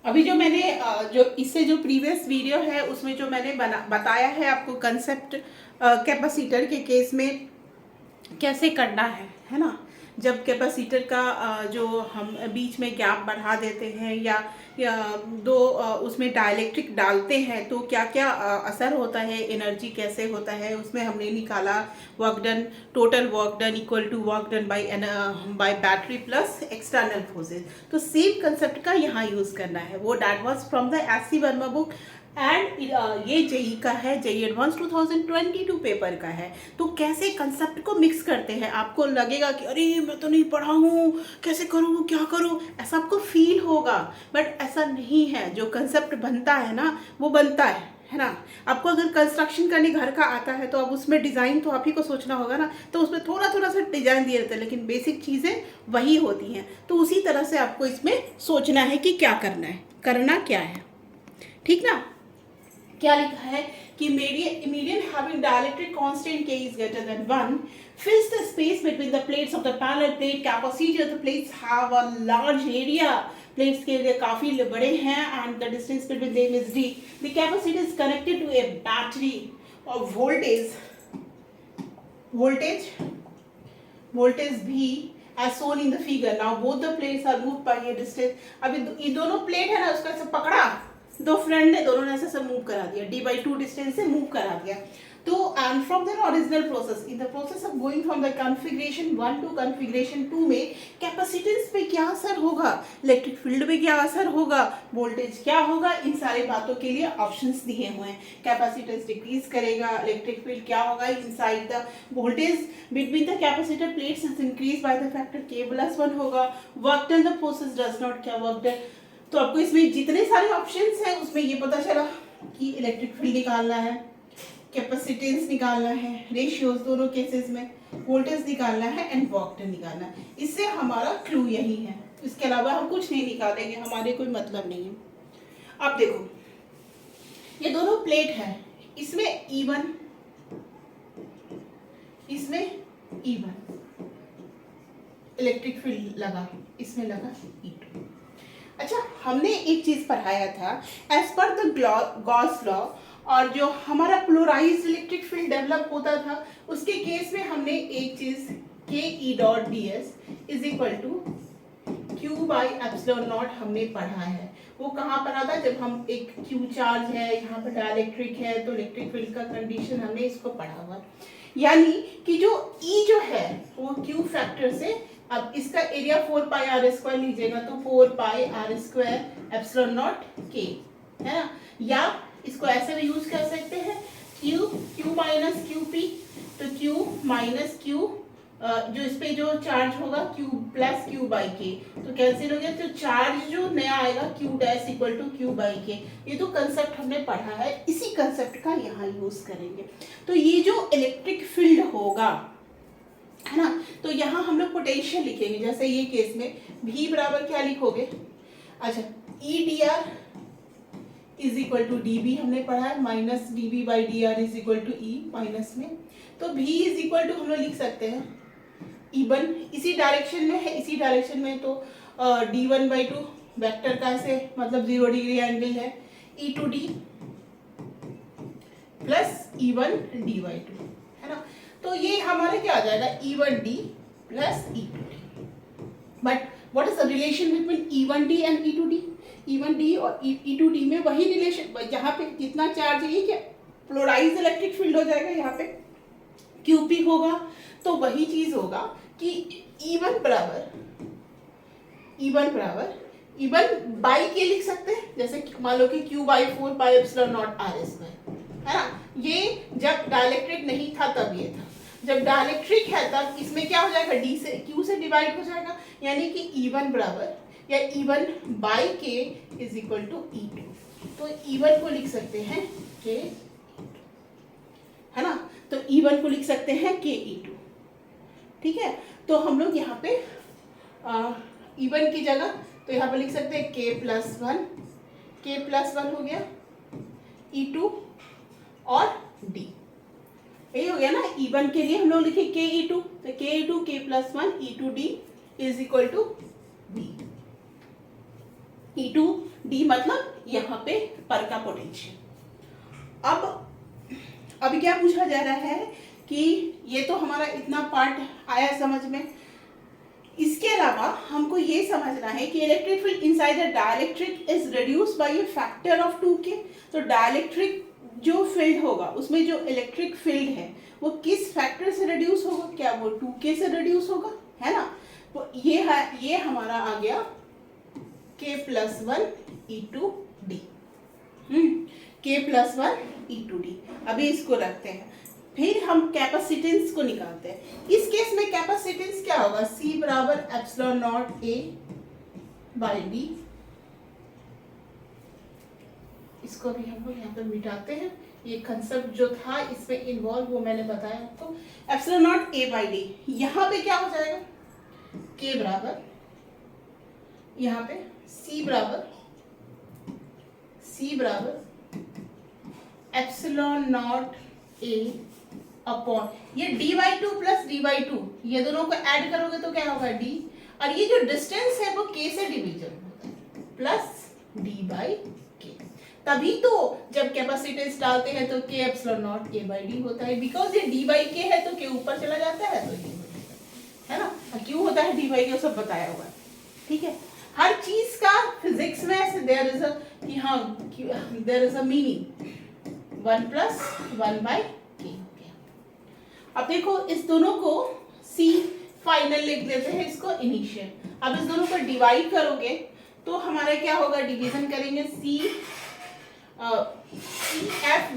अभी जो मैंने जो इससे जो प्रीवियस वीडियो है उसमें जो मैंने बताया है आपको कंसेप्ट कैपेसिटर के केस में कैसे करना है ना। जब कैपेसिटर का जो हम बीच में गैप बढ़ा देते हैं या दो उसमें डाइलेक्ट्रिक डालते हैं तो क्या क्या असर होता है, एनर्जी कैसे होता है, उसमें हमने निकाला work done, total work done equal to work done by battery plus external forces. तो सेम कंसेप्ट का यहाँ यूज़ करना है। वो that was from the S C Verma book and ये जेई का है, जेई एडवांस 2022 पेपर का है। तो कैसे कंसेप्ट को मिक्स करते हैं, आपको लगेगा कि अरे मैं तो नहीं पढ़ा हूँ, कैसे करूँ, क्या करूँ, ऐसा आपको फील होगा, बट ऐसा नहीं है। जो कंसेप्ट बनता है ना वो बनता है ना। आपको अगर कंस्ट्रक्शन करने घर का आता है तो अब उसमें डिज़ाइन तो आप ही को सोचना होगा ना, तो उसमें थोड़ा थोड़ा सा डिज़ाइन दिए रहते हैं लेकिन बेसिक चीज़ें वही होती हैं। तो उसी तरह से आपको इसमें सोचना है कि क्या करना है, करना क्या है, ठीक ना। क्या लिखा है कि median having dielectric constant K is greater than 1 fills the space between the plates of the parallel plate. Capacity of the plates have a large area. Plates के लिए काफी बड़े हैं and the distance between them is d. The capacitor is connected to a battery of voltage V as shown in the figure. Now both the plates are moved by a distance. अभी ये दोनों plate है ना, उसका सब पकड़ा, दो friend है, दोनों ने ऐसे सब मूव करा दिया, d/2 डिस्टेंस से मूव करा दिया। तो and from their original process, in the process of going from the configuration 1 to configuration 2 में कैपेसिटेंस पे क्या असर होगा, इलेक्ट्रिक फील्ड पे क्या असर होगा, वोल्टेज क्या होगा, इन सारे बातों के लिए ऑप्शंस दिए हुए हैं। कैपेसिटेंस डिक्रीज करेगा, इलेक्ट्रिक फील्ड क्या होगा, inside the voltage between the capacitor plates is increase by the factor k+1 होगा। Work done the process does not, क्या वर्क डन। तो आपको इसमें जितने सारे ऑप्शंस हैं उसमें ये पता चला कि इलेक्ट्रिक फील्ड निकालना है, कैपेसिटेंस निकालना है, रेशियोज दोनों केसेस में, वोल्टेज निकालना है एंड वर्क डन निकालना है। इससे हमारा क्लू यही है, इसके अलावा हम कुछ नहीं निकालेंगे, हमारे कोई मतलब नहीं है। अब देखो ये दोनों प्लेट है, इसमें E1, इसमें E1 इलेक्ट्रिक फील्ड लगा, इसमें लगा E2। अच्छा, हमने एक चीज पढ़ाया था as per the Gauss law, और जो हमारा पोलराइज्ड इलेक्ट्रिक फील्ड डेवलप होता था उसके केस में हमने एक चीज के E dot D S is equal to Q by epsilon naught हमने पढ़ा है। वो कहाँ पढ़ा था, जब हम एक क्यू चार्ज है, यहाँ पर डाइलेक्ट्रिक है, तो इलेक्ट्रिक फील्ड का कंडीशन हमने इसको पढ़ा हुआ। यानी कि जो ई जो है वो क्यू फैक्टर से, अब इसका एरिया 4πr² लीजिएगा तो 4πr² एप्सिलॉन नॉट के है ना, या इसको ऐसे भी यूज कर सकते हैं Q माइनस क्यू पी, तो Q माइनस Q जो इस पे जो चार्ज होगा Q प्लस Q बाई के, तो कैंसिल हो गया, तो चार्ज जो नया आएगा Q dash equal to Q by K. ये तो कंसेप्ट हमने पढ़ा है, इसी कंसेप्ट का यहाँ यूज करेंगे। तो ये जो इलेक्ट्रिक फील्ड होगा है ना, तो यहाँ हम लोग पोटेंशियल लिखेंगे। जैसे ये केस में V बराबर क्या लिखोगे, अच्छा E D R is equal to D B हमने पढ़ा है, minus D B by D R is equal to E minus में, तो V इज इक्वल टू हम लोग लिख सकते हैं E1, इसी डायरेक्शन में है, इसी डायरेक्शन में तो D1/2 वेक्टर का से मतलब 0 डिग्री एंगल है, E2D प्लस E1D/2 है ना। तो ये हमारा क्या आ जाएगा E1D plus E2D। But what is the relation between E1D and E2D? E1D और E2D में वही रिलेशन, जहाँ पे जितना चार्ज है क्या पोलराइज्ड इलेक्ट्रिक फील्ड हो जाएगा, यहाँ पे QP होगा, तो वही चीज होगा कि E1 बाई के लिख सकते हैं, जैसे मान लो कि Q/4πε0r² है ना। ये जब डाइलेक्ट्रिक नहीं था तब ये था, जब डाइलेक्ट्रिक है तब इसमें क्या हो जाएगा, D से Q से डिवाइड हो जाएगा, यानी कि E1 बराबर या E1 बाई के इज इक्वल टू E2। तो E1 को लिख सकते हैं के है ना, तो E1 को लिख सकते हैं के E2, ठीक है। तो हम लोग यहाँ पे E1 की जगह तो यहाँ पे लिख सकते हैं k+1 हो गया, E2 और D, यही हो गया ना। E1 के लिए हम लोग लिखे के E2, तो के E2 k+1 E2D is equal to B। E2 D मतलब यहाँ पे पर का पोटेंशियल। अब क्या पूछा जा रहा है कि ये तो हमारा इतना पार्ट आया समझ में, इसके अलावा हमको ये समझना है कि electric field inside the dielectric is reduced by A factor of 2k। तो डाइलेक्ट्रिक जो फील्ड होगा उसमें जो इलेक्ट्रिक फील्ड है वो किस फैक्टर से रिड्यूस होगा, क्या वो 2k से रिड्यूस होगा, है ना। तो ये हमारा आ गया k+1 e2d, k+1 e2d। अभी इसको रखते हैं, फिर हम कैपेसिटेंस को निकालते हैं। इस केस में कैपेसिटेंस क्या होगा, C बराबर epsilon not A by D. इसको भी हम लोग यहाँ पे मिटाते हैं, ये कंसेप्ट जो था इसमें इन्वॉल्व वो मैंने बताया आपको। Epsilon not A by D, यहाँ पे क्या हो जाएगा, K बराबर, यहाँ पे C बराबर एप्सिलॉन नॉट A अपॉन ये d/2 प्लस d/2, ये दोनों को ऐड करोगे तो क्या होगा d, और ये जो डिस्टेंस है वो k से डिवीजन होता है, प्लस d/k। तभी तो जब कैपेसिटेंस डालते हैं तो k epsilon not a by D होता है, बिकॉज ये d/k है तो k ऊपर चला जाता है तो ये हो जाता है ना। और क्यों होता है d/k सब बताया हुआ है, ठीक है। हर चीज का फिजिक्स में ऐसे देयर इज अ कि हाँ there is a meaning, 1 + 1/k। अब देखो इस दोनों को C फाइनल लिख देते हैं, इसको इनिशियल। अब इस दोनों को डिवाइड करोगे तो हमारा क्या होगा, डिवीजन करेंगे CF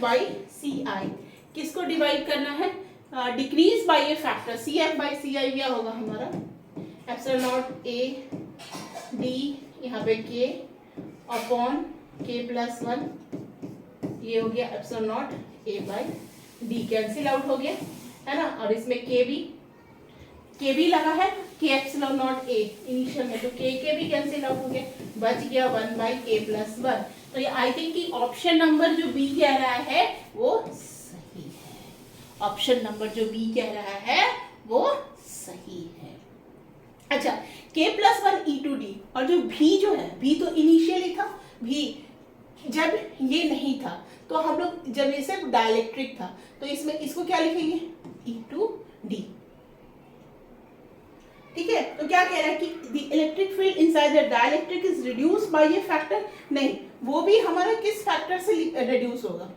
बाई CI। किसको डिवाइड करना है, decrease by A factor, CF by CI क्या होगा हमारा, एप्सिलॉन नॉट A D यहाँ पे K अपॉन k+1, ये हो गया epsilon not A by D, cancel out हो गया, है ना। और इसमें k भी लगा है, k epsilon not A initial में, तो k भी कैंसिल आउट हो गया, बच गया 1/k+1। तो ये आई थिंक कि ऑप्शन नंबर जो B कह रहा है वो सही है, ऑप्शन नंबर जो B कह रहा है वो सही है। अच्छा, k+1 e2d, और जो V जो है, V तो इनिशियल ही था, V जब ये नहीं था तो हम लोग जब ये सिर्फ डाइलेक्ट्रिक था तो इसमें इसको क्या लिखेंगे, e2d, ठीक है। तो क्या कह रहा है कि the electric field inside the dielectric is reduced by A factor, नहीं वो भी हमारा किस फैक्टर से रिड्यूस होगा,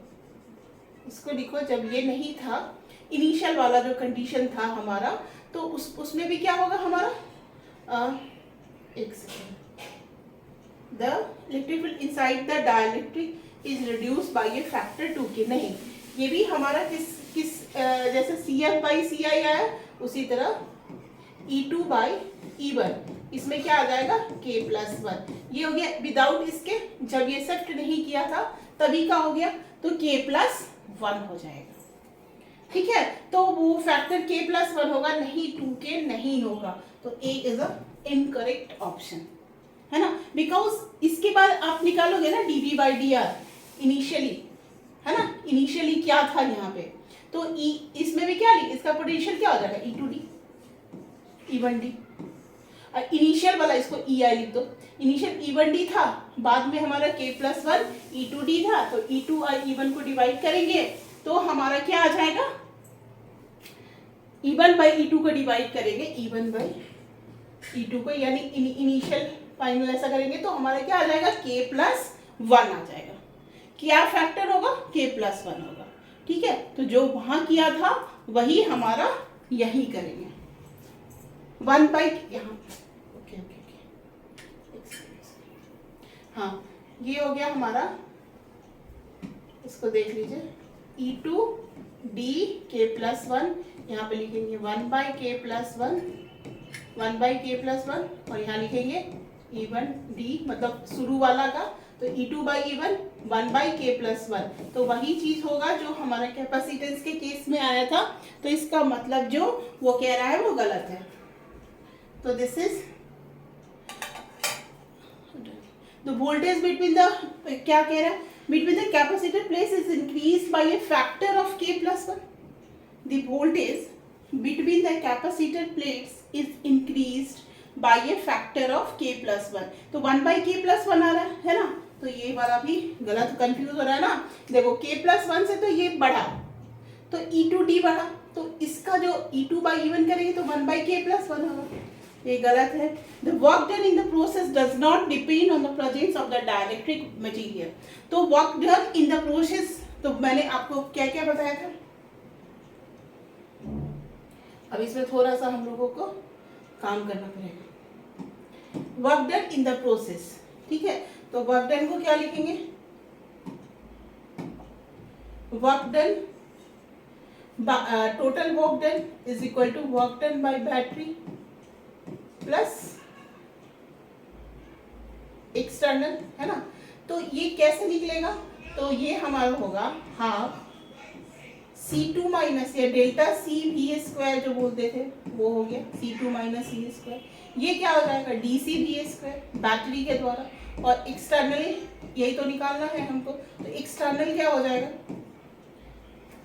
इसको लिखो, जब ये नहीं था इनिशियल वाला जो कंडीशन था हमारा, तो उसमें भी क्या होगा हमारा, एक second, the electric field inside the dielectric is reduced by A factor 2k, नहीं ये भी हमारा किस जैसे CF बाई CI आया उसी तरह E2 बाई E1, इसमें क्या आ जाएगा k+1, ये हो गया विदाउट इसके, जब ये शिफ्ट नहीं किया था तभी का हो गया, तो k+1 हो जाएगा, ठीक है। तो वो फैक्टर k+1 होगा, नहीं 2k नहीं होगा, तो A is a incorrect option, है ना। बिकॉज इसके बाद आप निकालोगे ना dV/dr इनिशियली, है ना, इनिशियली क्या था यहाँ पे, तो इसमें भी क्या ली, इसका पोटेंशियल क्या हो जाएगा, e2d E1d, इनिशियल वाला इसको EI लिख दो, इनिशियल E1d था, बाद में हमारा k+1 E2d था, तो E2 और E1 को डिवाइड करेंगे तो हमारा क्या आ जाएगा, E1 बाई E2 को डिवाइड करेंगे, E1 बाई E2 को, यानी इनिशियल फाइनल ऐसा करेंगे तो हमारा क्या आ जाएगा, k+1 आ जाएगा, क्या फैक्टर होगा, k+1 होगा, ठीक है। तो जो वहां किया था वही हमारा यही करेंगे, 1 बाई यहाँ, ओके, हाँ ये हो गया हमारा, इसको देख लीजिए, E2d k+1, यहाँ पे लिखेंगे 1/k+1, 1/k+1, और यहाँ लिखेंगे E1d मतलब शुरू वाला का, तो E2 बाई E1 1/k+1, तो वही चीज होगा जो हमारा कैपेसिटेंस के केस में आया था, तो इसका मतलब जो वो कह रहा है वो गलत है। तो this is the voltage between the, क्या कह रहा है, between the capacitor place is increase by A factor of k+1, the voltage between the capacitor plates is increased by a factor of k+1, तो 1/k+1 आ रहा है ना, तो ये वाला भी गलत, कंफ्यूज हो रहा है ना। देखो k+1 से तो ये बढ़ा, तो e2d बढ़ा, तो इसका जो e2 by e1 करेंगे तो 1/k+1 होगा, ये गलत है। The work done in the process does not depend on the presence of the dielectric material. तो work done in the process, तो मैंने आपको क्या क्या बताया था। अब इसमें थोड़ा सा हम लोगों को काम करना पड़ेगा। Work done in the process, ठीक है, तो वर्क डन को क्या लिखेंगे, work done, total work done is equal to work done by battery plus external, है ना। तो ये कैसे निकलेगा, तो ये हमारा होगा हाफ C2 माइनस या डेल्टा CV² जो बोलते थे वो हो गया C2 माइनस CV²। ये क्या हो जाएगा DCV² बैटरी के द्वारा, और एक्सटर्नली यही तो निकालना है हमको, तो एक्सटर्नल क्या हो जाएगा,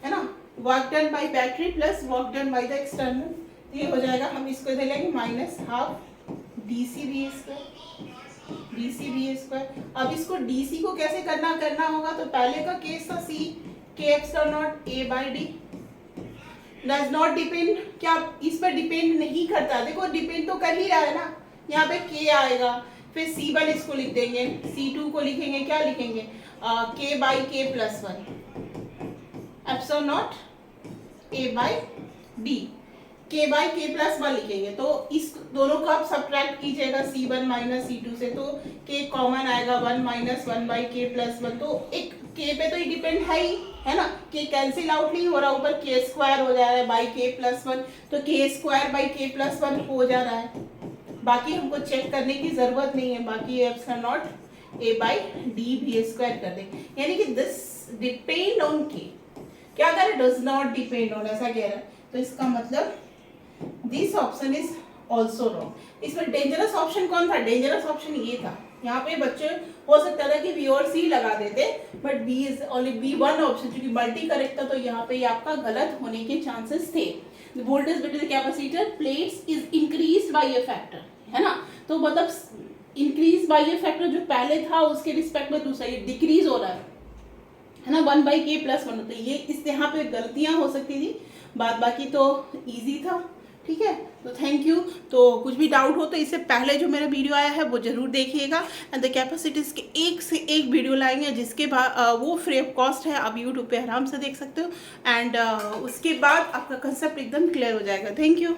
है ना, work done by battery plus work done by the external. ये हो जाएगा, हम इसको इधर लेंगे माइनस हाफ DCV²। अब इसको DC को कैसे करना होगा, तो पहले का केस था C k⁴ A/d does not depend, क्या इस पर डिपेंड नहीं करता, देखो डिपेंड तो कर ही रहा है ना, यहाँ पे k आएगा, फिर C1 इसको लिख देंगे, C2 को लिखेंगे, क्या लिखेंगे k/k+1 ε0 A/d, k/k+1 लिखेंगे। तो इस दोनों को आप सब्ट्रैक्ट कीजिएगा C1 माइनस C2 से, तो k कॉमन आएगा 1 माइनस 1/k+1, तो एक k पे तो ये डिपेंड है ना, k कैंसिल आउट नहीं हो रहा, ऊपर k² हो जा रहा है बाई k+1, तो k² हो जा रहा है। बाकी हमको चेक करने की जरूरत नहीं है, बाकी ε0 A/d² कर दें, यानी कि दिस डिपेंड ऑन k, क्या करें, डज नॉट डिपेंड ऑन, ऐसा कह रहा है, तो इसका मतलब this option is also wrong. इसमें डेंजरस ऑप्शन कौन था, डेंजरस ऑप्शन ये था, यहाँ पे बच्चे हो सकता था कि बी और सी लगा देते, but B is only B1 option, क्योंकि मल्टी करेक्ट था, तो यहाँ पे आपका गलत होने के चांसेस थे। Voltage between the capacitor plates is increase by a factor, है ना, तो मतलब इंक्रीज बाय अ फैक्टर जो पहले था उसके रिस्पेक्ट में दूसरा ये डिक्रीज हो रहा है ना, 1/k+1, तो ये इस यहाँ पे गलतियां हो सकती थी, बाकी तो इजी था, ठीक है। तो थैंक यू। तो कुछ भी डाउट हो तो इससे पहले जो मेरा वीडियो आया है वो जरूर देखिएगा, एंड द कैपेसिटीज के एक से एक वीडियो लाएंगे, जिसके बाद वो फ्री ऑफ कॉस्ट है, आप यूट्यूब पे आराम से देख सकते हो, एंड उसके बाद आपका कंसेप्ट एकदम क्लियर हो जाएगा। Thank you.